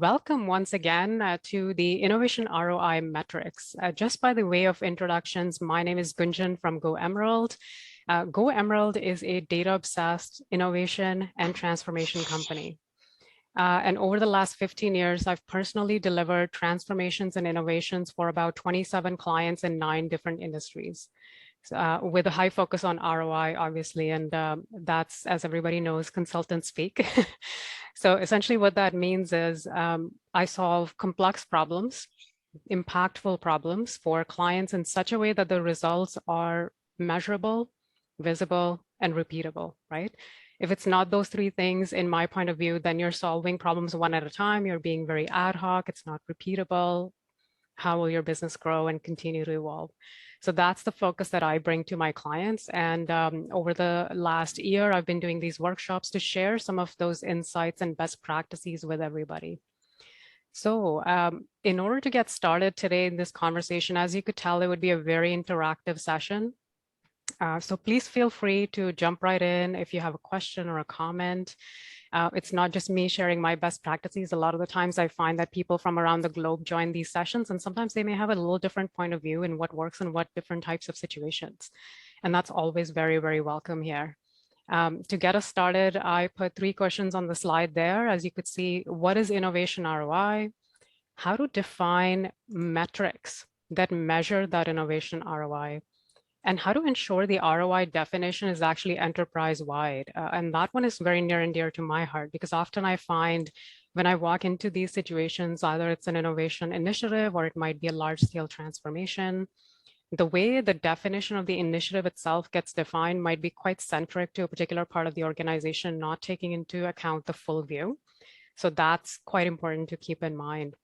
Welcome once again to the Innovation ROI metrics. Just by the way of introductions, my name is Gunjan from GoEmerald. GoEmerald is a data-obsessed innovation and transformation company. And over the last 15 years, I've personally delivered transformations and innovations for about 27 clients in 9 different industries. With a high focus on ROI, obviously, and that's, as everybody knows, consultant speak. So essentially what that means is I solve complex problems, impactful problems for clients in such a way that the results are measurable, visible, and repeatable, right? If it's not those 3 things, in my point of view, then you're solving problems one at a time. You're being very ad hoc. It's not repeatable. How will your business grow and continue to evolve? So that's the focus that I bring to my clients. And over the last year, I've been doing these workshops to share some of those insights and best practices with everybody. So in order to get started today in this conversation, as you could tell, it would be a very interactive session. So please feel free to jump right in if you have a question or a comment. It's not just me sharing my best practices. A lot of the times I find that people from around the globe join these sessions, and sometimes they may have a little different point of view in what works in what different types of situations. And that's always very, very welcome here. To get us started, I put 3 questions on the slide there. As you could see, what is innovation ROI? How to define metrics that measure that innovation ROI? And how to ensure the ROI definition is actually enterprise-wide. And that one is very near and dear to my heart, because often I find when I walk into these situations, either it's an innovation initiative or it might be a large-scale transformation, the way the definition of the initiative itself gets defined might be quite centric to a particular part of the organization, not taking into account the full view. So that's quite important to keep in mind.